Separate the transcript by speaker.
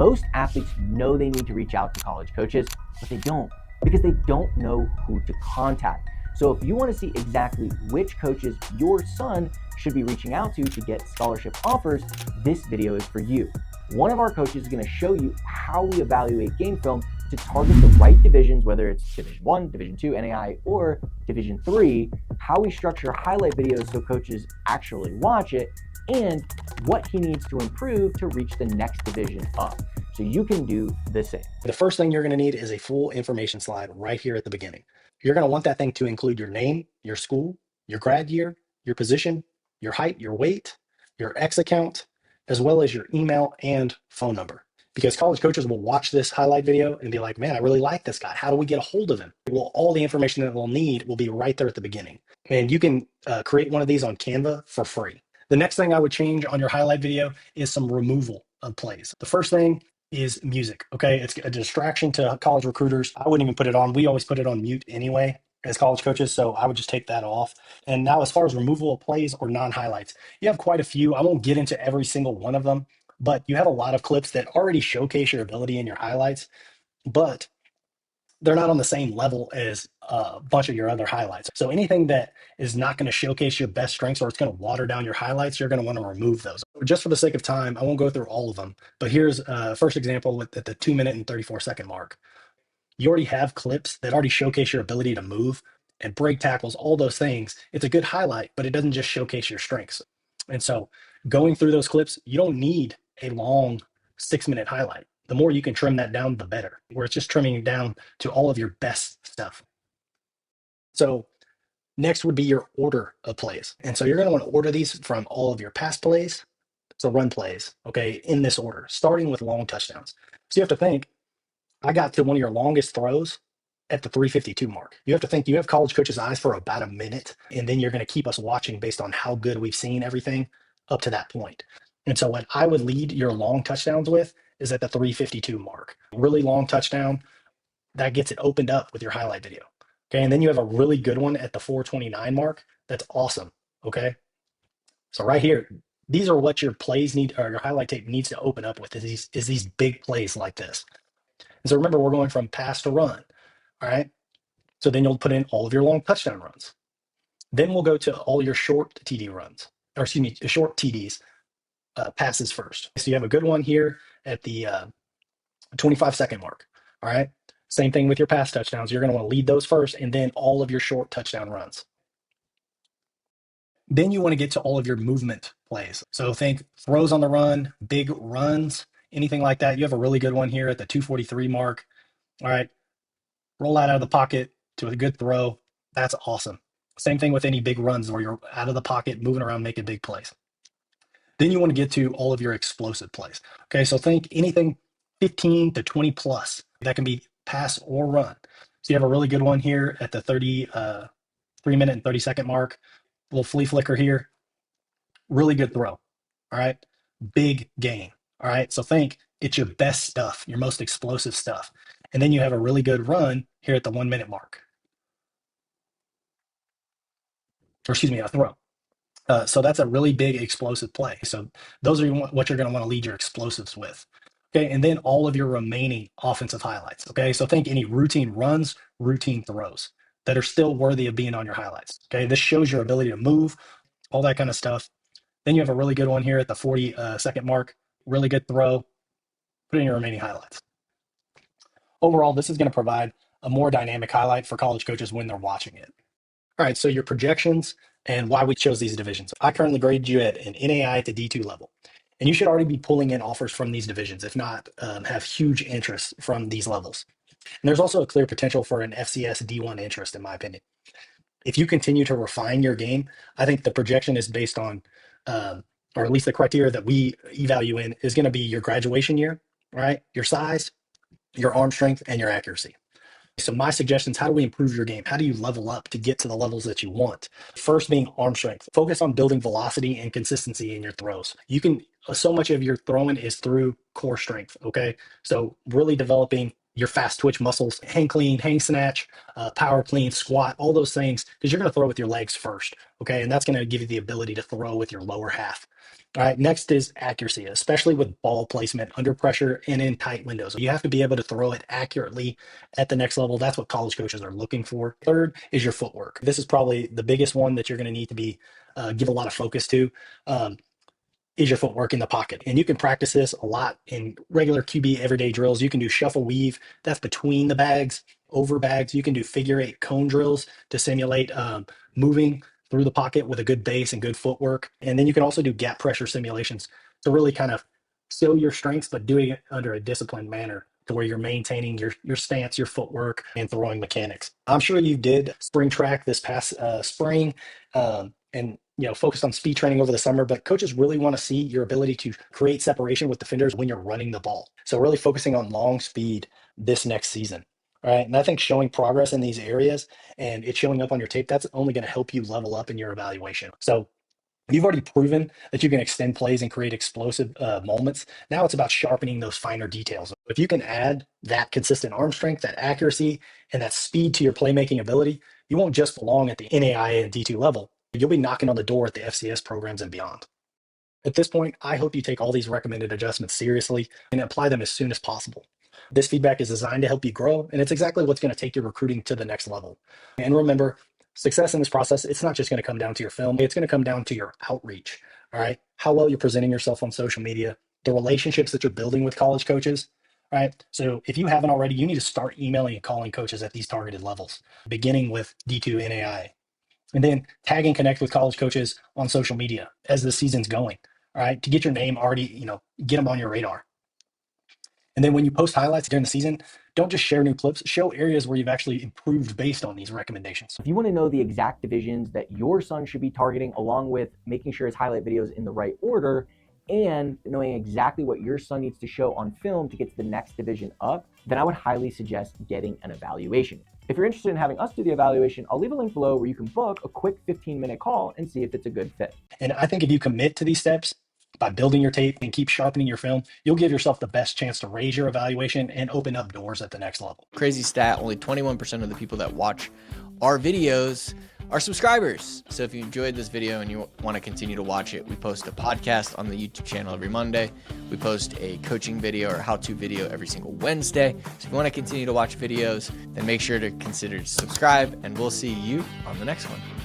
Speaker 1: Most athletes know they need to reach out to college coaches, but they don't because they don't know who to contact. So if you want to see exactly which coaches your son should be reaching out to get scholarship offers, this video is for you. One of our coaches is going to show you how we evaluate game film to target the right divisions, whether it's Division 1, Division 2, NAI, or Division 3, how we structure highlight videos so coaches actually watch it, and what he needs to improve to reach the next division up. So you can do the same.
Speaker 2: The first thing you're going to need is a full information slide right here at the beginning. You're going to want that thing to include your name, your school, your grad year, your position, your height, your weight, your X account, as well as your email and phone number. Because college coaches will watch this highlight video and be like, man, I really like this guy. How do we get a hold of him? Well, all the information that we'll need will be right there at the beginning. And you can create one of these on Canva for free. The next thing I would change on your highlight video is some removal of plays. The first thing is music. Okay. It's a distraction to college recruiters. I wouldn't even put it on. We always put it on mute anyway as college coaches. So I would just take that off. And now, as far as removal of plays or non-highlights, you have quite a few. I won't get into every single one of them, but you have a lot of clips that already showcase your ability in your highlights, but they're not on the same level as a bunch of your other highlights. So anything that is not going to showcase your best strengths or it's going to water down your highlights, you're going to want to remove those. Just for the sake of time, I won't go through all of them, but here's a first example at the 2 minute and 34-second mark. You already have clips that already showcase your ability to move and break tackles, all those things. It's a good highlight, but it doesn't just showcase your strengths. And so going through those clips, you don't need a long 6-minute highlight. The more you can trim that down, the better, where it's just trimming it down to all of your best stuff. So next would be your order of plays. And so you're going to want to order these from all of your pass plays to run plays, okay, in this order, starting with long touchdowns. So you have to think, I got to one of your longest throws at the 3:52 mark. You have to think you have college coaches' eyes for about a minute, and then you're going to keep us watching based on how good we've seen everything up to that point. And so what I would lead your long touchdowns with is at the 3:52 mark. Really long touchdown, that gets it opened up with your highlight video. Okay, and then you have a really good one at the 4:29 mark. That's awesome. Okay, so right here, these are what your plays need, or your highlight tape needs to open up with, is these big plays like this. And so remember, we're going from pass to run. All right. So then you'll put in all of your long touchdown runs. Then we'll go to all your short TD runs, or excuse me, short TDs, passes first. So you have a good one here at the 25-second mark. All right. Same thing with your pass touchdowns. You're going to want to lead those first, and then all of your short touchdown runs. Then you want to get to all of your movement plays. So think throws on the run, big runs, anything like that. You have a really good one here at the 2:43 mark. All right. Roll out of the pocket to a good throw. That's awesome. Same thing with any big runs where you're out of the pocket, moving around, making big plays. Then you want to get to all of your explosive plays. Okay, so think anything 15 to 20 plus. That can be pass or run. So you have a really good one here at the 3-minute and 30-second mark. Little flea flicker here. Really good throw. All right, big gain. All right, so think it's your best stuff, your most explosive stuff. And then you have a really good run here at the 1-minute mark. Or excuse me, a throw. So that's a really big explosive play. So those are what you're going to want to lead your explosives with. Okay, and then all of your remaining offensive highlights. Okay, so think any routine runs, routine throws that are still worthy of being on your highlights. Okay, this shows your ability to move, all that kind of stuff. Then you have a really good one here at the 40-second mark. Really good throw. Put in your remaining highlights. Overall, this is going to provide a more dynamic highlight for college coaches when they're watching it. All right, so your projections and why we chose these divisions. I currently grade you at an NAI to D2 level, and you should already be pulling in offers from these divisions, if not have huge interest from these levels. And there's also a clear potential for an FCS D1 interest, in my opinion. If you continue to refine your game, I think the projection is based on, or at least the criteria that we evaluate in is going to be your graduation year, right? Your size, your arm strength, and your accuracy. So my suggestions, how do we improve your game? How do you level up to get to the levels that you want? First being arm strength. Focus on building velocity and consistency in your throws. You can, so much of your throwing is through core strength, okay? So really developing your fast twitch muscles, hang clean, hang snatch, power clean, squat, all those things, because you're going to throw with your legs first, okay? And that's going to give you the ability to throw with your lower half. All right, next is accuracy, especially with ball placement under pressure and in tight windows. You have to be able to throw it accurately at the next level. That's what college coaches are looking for. Third is your footwork. This is probably the biggest one that you're going to need to be give a lot of focus to. Um, is your footwork in the pocket. And you can practice this a lot in regular QB everyday drills. You can do shuffle weave, that's between the bags, over bags. You can do figure eight cone drills to simulate moving through the pocket with a good base and good footwork. And then you can also do gap pressure simulations to really kind of show your strengths, but doing it under a disciplined manner to where you're maintaining your stance, your footwork, and throwing mechanics. I'm sure you did spring track this past spring, and focused on speed training over the summer, but coaches really want to see your ability to create separation with defenders when you're running the ball. So really focusing on long speed this next season. All right. And I think showing progress in these areas and it showing up on your tape, that's only going to help you level up in your evaluation. So you've already proven that you can extend plays and create explosive moments. Now it's about sharpening those finer details. If you can add that consistent arm strength, that accuracy, and that speed to your playmaking ability, you won't just belong at the NAIA and D2 level. You'll be knocking on the door at the FCS programs and beyond. At this point, I hope you take all these recommended adjustments seriously and apply them as soon as possible. This feedback is designed to help you grow, and it's exactly what's going to take your recruiting to the next level. And remember, success in this process, it's not just going to come down to your film, it's going to come down to your outreach. All right. How well you're presenting yourself on social media, the relationships that you're building with college coaches. All right. So if you haven't already, you need to start emailing and calling coaches at these targeted levels, beginning with D2 NAI. And then tag and connect with college coaches on social media as the season's going. All right. To get your name already, get them on your radar. And then when you post highlights during the season, don't just share new clips, show areas where you've actually improved based on these recommendations.
Speaker 1: If you want to know the exact divisions that your son should be targeting, along with making sure his highlight videos in the right order and knowing exactly what your son needs to show on film to get to the next division up, then I would highly suggest getting an evaluation. If you're interested in having us do the evaluation, I'll leave a link below where you can book a quick 15-minute call and see if it's a good fit.
Speaker 2: And I think if you commit to these steps, by building your tape and keep sharpening your film, you'll give yourself the best chance to raise your evaluation and open up doors at the next level.
Speaker 3: Crazy stat, only 21% of the people that watch our videos are subscribers. So if you enjoyed this video and you want to continue to watch it, we post a podcast on the YouTube channel every Monday. We post a coaching video or how-to video every single Wednesday. So if you want to continue to watch videos, then make sure to consider to subscribe, and we'll see you on the next one.